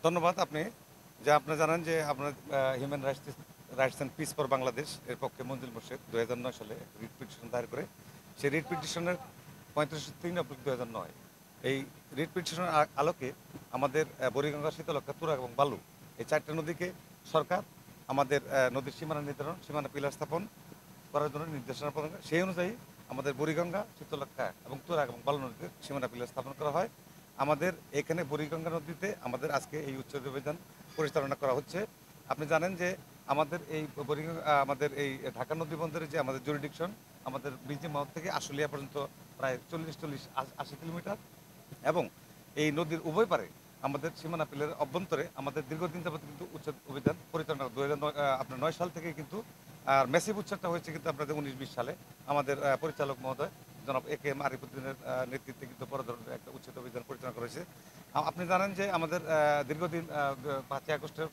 ধন্যবাদ। আপনি জানেন যে আপনার human rights and piece for Bangladesh এর পক্ষে মঞ্জুল মোর্শেদ 2009 সালে রিট পিটিশন দায়ের করে। সেই রিট পিটিশনের ৩৫/৩ 2009 এই রিট পিটিশনের আলোকে আমাদের বুড়িগঙ্গা, শীতলক্ষ্যা, তুরাগ এবং বালু এই 4টা নদীকে সরকার আমাদের নদীর সীমানা নির্ধারণ, সীমানা পিলার স্থাপন করার জন্য নির্দেশনা প্রদান করে। সেই অনুযায়ী আমাদের বুড়িগঙ্গা, শীতলক্ষ্যা এবং তুরাগ এবং বালু নদীতে সীমানা পিলার স্থাপন করা হয়। আমাদের এখানে বুড়িগঙ্গা নদীতে আমাদের আজকে এই উচ্ছেদ অভিযান পরিচালনা করা হচ্ছে। আপনি জানেন যে আমাদের এই আমাদের এই ঢাকা নদী বন্দরের যে আমাদের জুরিডিকশন, আমাদের বিজি মাউথ থেকে আশুলিয়া পর্যন্ত প্রায় 40-80 কিলোমিটার, এবং এই নদীর উভয় পারে আমাদের সীমানা পিলের অভ্যন্তরে আমাদের দীর্ঘদিন যাবত কিন্তু উচ্ছেদ অভিযান পরিচালনা 2009 সাল থেকে কিন্তু। আর মেসিভ উচ্ছেদটা হয়েছে কিন্তু আপনাদের 19-20 সালে আমাদের পরিচালক মহোদয় জনাব AK আরিফুদ্দিনের নেতৃত্বে কিন্তু বড় ধরনের একটা উচ্ছেদ অভিযান পরিচালনা করেছে। আপনি জানেন যে আমাদের দীর্ঘদিন 5ই আগস্টের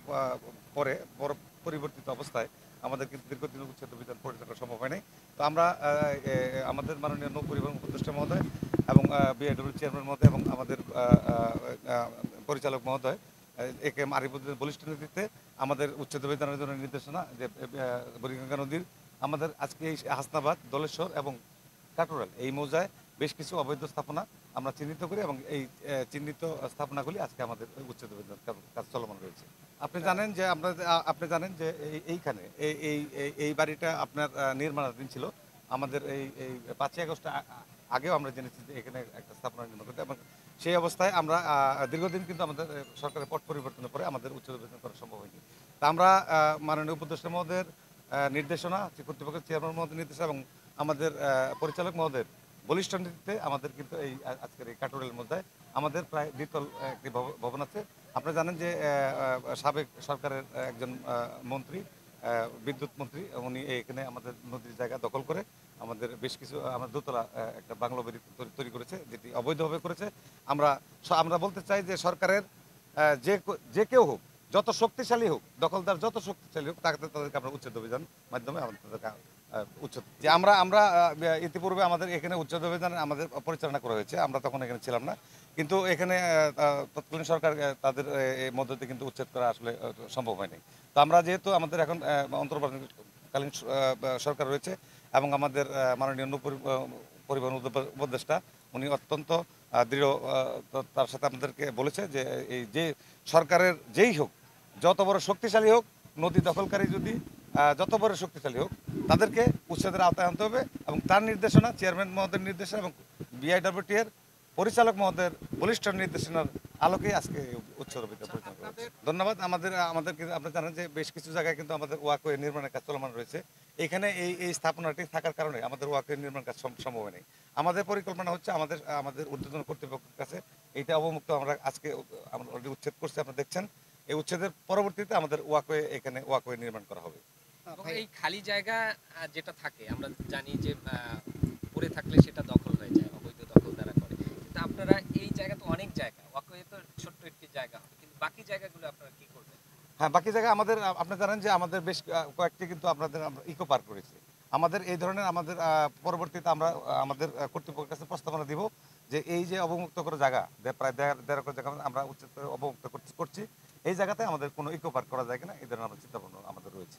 পরে বড় পরিবর্তিত অবস্থায় আমাদের কিন্তু দীর্ঘদিন উচ্ছেদ অভিযান পরিচালনা করা সম্ভব হয়নি। তো আমরা আমাদের মাননীয় নৌ পরিবহন উপদেষ্টা মহোদয় এবং BIW চেয়ারম্যান মহোদয় এবং আমাদের পরিচালক মহোদয় AK আরিফুদ্দিনের বলিষ্ঠ নেতৃত্বে আমাদের উচ্ছেদ অভিযানের জন্য নির্দেশনা যে বুড়িগঙ্গা নদীর আমাদের আজকে এই হাসনাবাদ, দলেশ্বর এবং কাটোরাল এই মৌজায় বেশ কিছু অবৈধ স্থাপনা আমরা চিহ্নিত করি, এবং এই চিহ্নিত স্থাপনাগুলি আজকে আমাদের উচ্ছেদ অভিযান কাজ চলমান রয়েছে। আপনি জানেন যে এইখানে এই বাড়িটা আপনার নির্মাণাধীন ছিল। আমাদের এই 5ই আগস্ট আগেও আমরা জেনেছি যে এখানে একটা স্থাপনা নির্মাণ করতে, এবং সেই অবস্থায় আমরা দীর্ঘদিন কিন্তু আমাদের সরকারের পট পরিবর্তনের পরে আমাদের উচ্ছেদ অভিযান করা সম্ভব হয়নি। তা আমরা মাননীয় উপদেষ্টা মহোদয়ের নির্দেশনা, কর্তৃপক্ষের চেয়ারম্যান মহোদয়ের নির্দেশনা এবং আমাদের পরিচালক মহোদয়ের বলিষ্ঠ নেতৃত্বে আমাদের কিন্তু এই আজকের এই কাটোরের মধ্যে আমাদের প্রায় দ্বিতল একটি ভবন আছে। আপনি জানেন যে সাবেক সরকারের একজন মন্ত্রী, বিদ্যুৎ মন্ত্রী, উনি এখানে আমাদের নদীর জায়গা দখল করে আমাদের বেশ কিছু আমার দোতলা একটা বাংলো বাড়ি তৈরি করেছে, যেটি অবৈধভাবে করেছে। আমরা আমরা বলতে চাই যে সরকারের যে কেউ হোক, যত শক্তিশালী হোক, দখলদার যত শক্তিশালী হোক, তাদেরকে আমরা উচ্ছেদ অভিযান মাধ্যমে আমাদের তাদেরকে উচ্ছেদ যে আমরা ইতিপূর্বে আমাদের এখানে উচ্ছেদ অভিযান আমাদের পরিচালনা করা হয়েছে। আমরা তখন এখানে ছিলাম না, কিন্তু এখানে তৎকালীন সরকার তাদের এই মধ্য দিয়ে কিন্তু উচ্ছেদ করা আসলে সম্ভব হয়নি। তো আমরা যেহেতু আমাদের এখন অন্তর্বর্তীকালীন সরকার রয়েছে এবং আমাদের মাননীয় পরিবহন উপদেষ্টা উনি অত্যন্ত দৃঢ়, তার সাথে আমাদেরকে বলেছে যে এই যে সরকারের যেই হোক, যত বড় শক্তিশালী হোক, নদী দখলকারী যদি যত বড় শক্তিশালী হোক, তাদেরকে উচ্ছেদের আওতায় আনতে হবে, এবং তার নির্দেশনা, চেয়ারম্যান মহোদয়ের নির্দেশনা এবং BIWT এর পরিচালক মহোদয়ের বলিষ্ঠ নির্দেশনার আলোকে আজকে উচ্ছেদ অভিযান পরিচালনা করা হচ্ছে। ধন্যবাদ। আমাদের কিন্তু আপনি জানেন যে বেশ কিছু জায়গায় কিন্তু আমাদের ওয়াকওয়ে নির্মাণের কাজ চলমান রয়েছে। এখানে এই স্থাপনাটি থাকার কারণে আমাদের ওয়াকওয়ে নির্মাণ কাজ সম্ভব হয়নি। আমাদের পরিকল্পনা হচ্ছে আমাদের ঊর্ধ্বতন কর্তৃপক্ষের কাছে এইটা অবমুক্ত আমরা আজকে আমরা অলরেডি উচ্ছেদ করছি, আপনারা দেখছেন। এই উচ্ছেদের পরবর্তীতে আমাদের এখানে ওয়াকওয়ে নির্মাণ করা হবে। এবং এই খালি জায়গা যেটা থাকে আমরা জানি যে পড়ে থাকলে সেটা দখল হয়ে যায়, অবৈধ দখল দ্বারা করে। কিন্তু আপনারা এই জায়গা তো অনেক জায়গা, ওয়াকওয়ে তো ছোট্ট একটি জায়গা হবে, কিন্তু বাকি জায়গাগুলো আপনারা কি করবেন? হ্যাঁ, বাকি জায়গায় আপনি জানেন যে আমাদের বেশ কয়েকটি কিন্তু আমরা ইকো পার্ক করেছি। আমাদের এই ধরনের পরবর্তীতে আমরা আমাদের কর্তৃপক্ষের কাছে প্রস্তাবনা দিব যে এই যে অবমুক্ত করে জায়গা, প্রায় 1.5 একর জায়গা আমরা উচ্ছেদ করে অবমুক্ত করছি, এই জায়গাতে আমাদের কোনো ইকো পার্ক করা যায় কিনা এই ধরনের চিন্তা ভাবনা আমাদের রয়েছে।